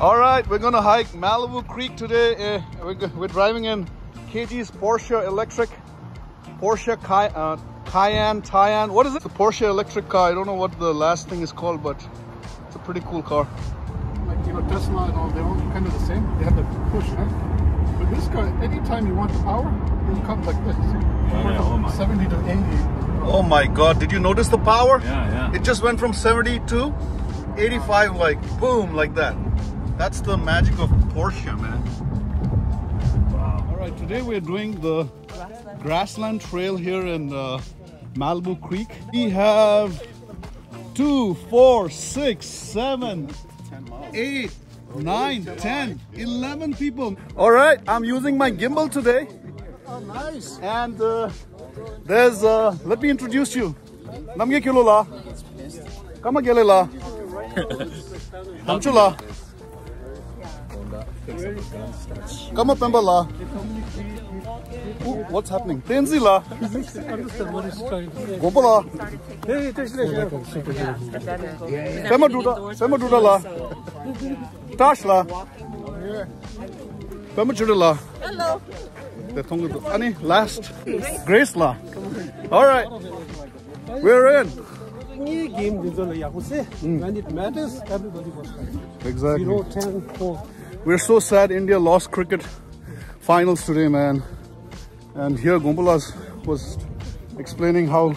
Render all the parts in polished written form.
All right, we're gonna hike Malibu Creek today. We're driving in KG's Porsche electric, Porsche Cayenne. What is it? The Porsche electric car. I don't know what the last thing is called, but it's a pretty cool car. Like, you know, Tesla and all, they're all kind of the same. They have the push, right? But this car, anytime you want the power, it'll come like this. From 70 to 80. Oh my God, did you notice the power? Yeah. It just went from 70 to 85, like boom, like that. That's the magic of Porsche, man. Wow. All right, today we're doing the grassland trail here in Malibu Creek. We have 2, 4, 6, 7, 8, 9, 10, 11 people. All right, I'm using my gimbal today. Oh, nice. And there's, let me introduce you. Namge kilula. Kama gelela. Kamchula. Kama pembala. What's happening? Tenzila. Gompala. Sema duda la. Tashla. Pema chudala. Hello. Ani last Grace la. All right, we're in. When it matters, everybody was fighting. Exactly. 0, 10, 4. We're so sad India lost cricket finals today, man. And here Gompalas was explaining how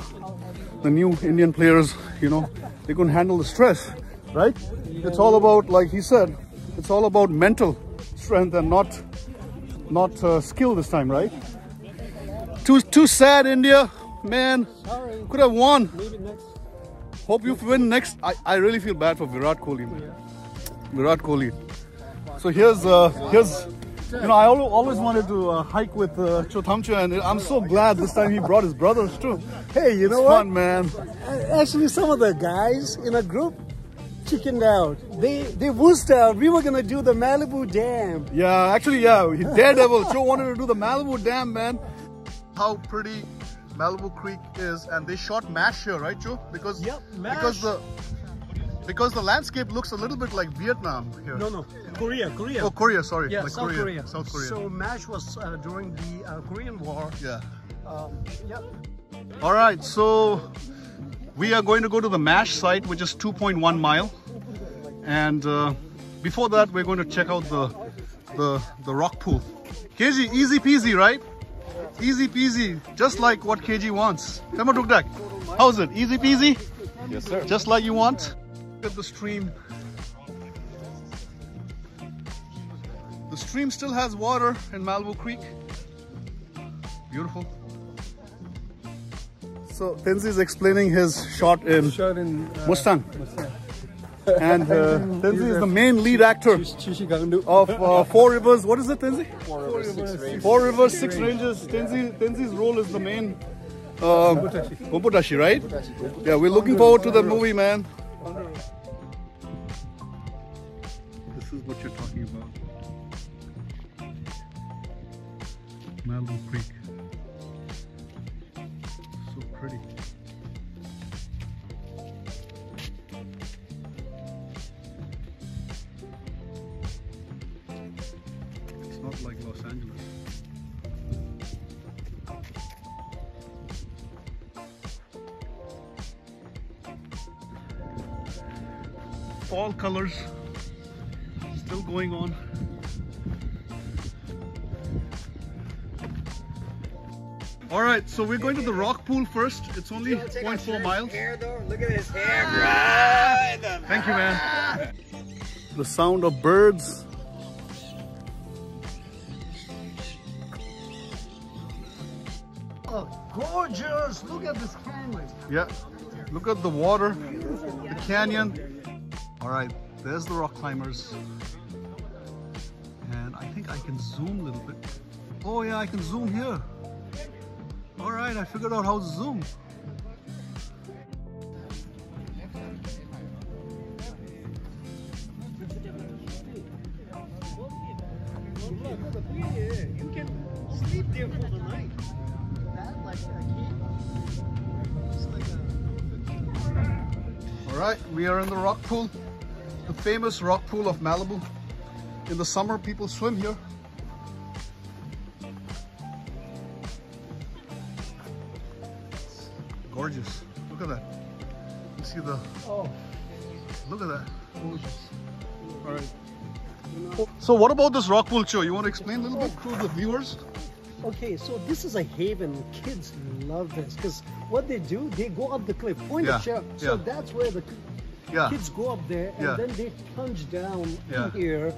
the new Indian players, you know, they couldn't handle the stress, right? It's all about, like he said, it's all about mental strength and not skill this time, right? Too sad, India, man. Sorry. Could have won. Maybe next. Hope you win next. I really feel bad for Virat Kohli, man. Virat Kohli. So here's you know, I always wanted to hike with Chothamcha, and I'm so glad this time he brought his brothers too. Hey, you know It's what? fun, man. Actually, some of the guys in a group chickened out. They wussed out. We were gonna do the Malibu Dam. Yeah, actually, yeah. Daredevil. Joe wanted to do the Malibu Dam, man. How pretty Malibu Creek is, and they shot MASH here, right, Joe? Because because the landscape looks a little bit like Vietnam here. No, Korea. Oh, Korea, sorry. Yeah, like South Korea. South Korea. So MASH was during the Korean War. Yeah. Yep. All right, so we are going to go to the MASH site, which is 2.1 mile. And before that, we're going to check out the rock pool. KG, easy peasy, right? Easy peasy, just like what KG wants. How's it? Easy peasy? Yes, sir. Just like you want? Look at the stream. The stream still has water in Malibu Creek. Beautiful. So Tenzi is explaining his shot in Mustang. And Tenzi is the main lead actor of Four Rivers. What is it, Tenzi? Four Rivers, Six Ranges. Tenzi's role is the main Gomputashi, right? Yeah, we're looking forward to the movie, man. This is what you're talking about. Malibu Creek. So pretty. It's not like Los Angeles. Fall colors still going on. All right, so we're going to the rock pool first. It's only 0.4 miles. Look at his hair, bro. Thank you, man. The sound of birds. Oh, gorgeous! Look at this canyon. Yeah, look at the water, the canyon. All right, there's the rock climbers. And I think I can zoom a little bit. Oh yeah, I can zoom here. All right, I figured out how to zoom. You can sleep there for the night. That like a key. It's like a. All right, we are in the rock pool. the famous rock pool of Malibu. In the summer, people swim here. Gorgeous. Look at that. You see the... Oh. Look at that. Gorgeous. All right. So what about this rock pool, Cho? You want to explain a little bit to the viewers? Okay, so this is a haven. Kids love this because what they do, they go up the cliff, point the chair. So that's where the kids go up there, and then they plunge down in here.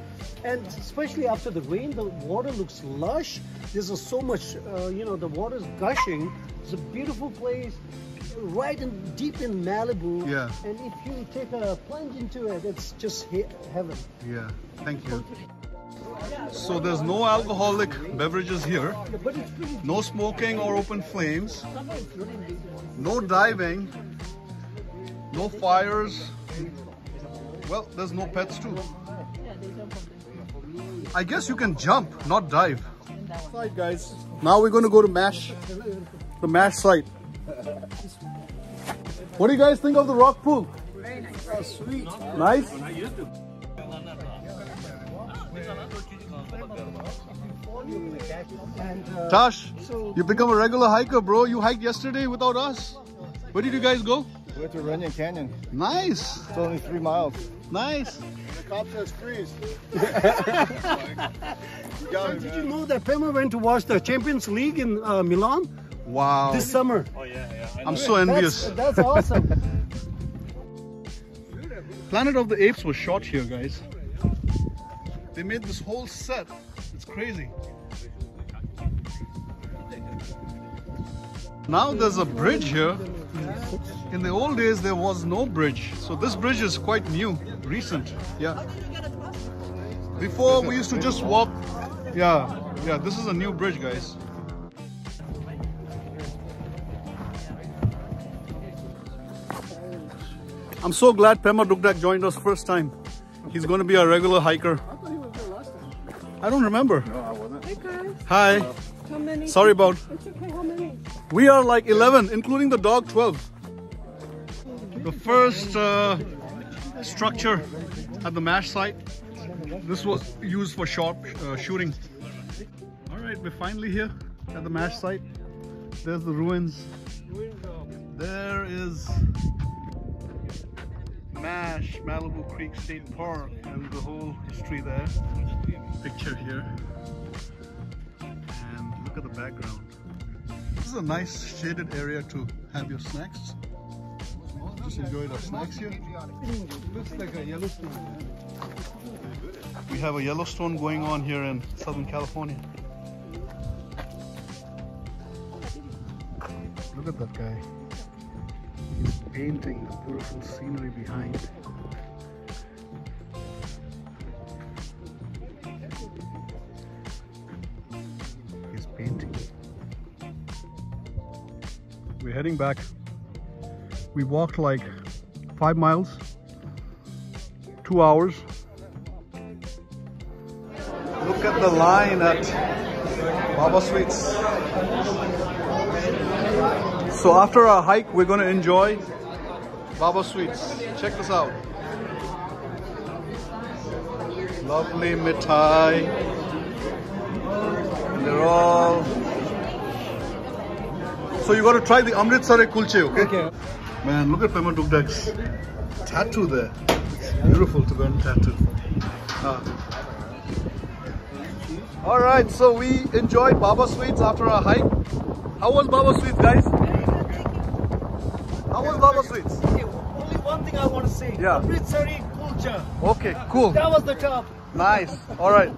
And especially after the rain, the water looks lush. There's so much, you know, the water's gushing. It's a beautiful place, right in deep in Malibu. Yeah. And if you take a plunge into it, it's just heaven. Yeah. Thank you. So there's no alcoholic beverages here, no smoking or open flames, no diving, no fires. Well, there's no pets too. I guess you can jump, not dive. Right, guys. Now we're going to go to the MASH site. What do you guys think of the rock pool? Very nice. Oh, sweet. Nice? Tash, you become a regular hiker, bro. You hiked yesterday without us. Where did you guys go? We went to Runyon Canyon. Nice. It's only 3 miles. Nice. The cop says freeze. Did you know that Pema went to watch the Champions League in Milan? Wow. This summer. Oh yeah. I'm so envious. That's awesome. Planet of the Apes was shot here, guys. They made this whole set. It's crazy. Now there's a bridge here. In the old days, there was no bridge. So this bridge is quite new, recent. Yeah. Before we used to just walk. Yeah, this is a new bridge, guys. I'm so glad Pema Dugdak joined us first time. He's going to be a regular hiker. I thought he was there last time. I don't remember. No, I wasn't. Hey guys. Hi. How many? Sorry about. It's okay, how many? We are like 11, including the dog 12. The first structure at the MASH site. This was used for shooting. All right, we're finally here at the MASH site. There's the ruins. There is MASH, Malibu Creek State Park, and the whole history there. Picture here. And look at the background. This is a nice shaded area to have your snacks. Just enjoy our snacks here. Looks like a Yellowstone. We have a Yellowstone going on here in Southern California. Look at that guy. He's painting the beautiful scenery behind. He's painting. We're heading back. We walked like 5 miles, 2 hours. Look at the line at Baba Sweets. So after our hike, we're going to enjoy Baba Sweets. Check this out. Lovely mithai. And they're all... So you got to try the Amritsari kulche, okay? Man, look at Pema Dugdak's tattoo there. It's beautiful to go and tattoo. All right, so we enjoyed Baba Sweets after our hike. How was Baba Sweets, guys? How was Baba Sweets? Okay, only one thing I want to say. Yeah. Amritsari kulcha. Okay, cool. That was the top. Nice. All right.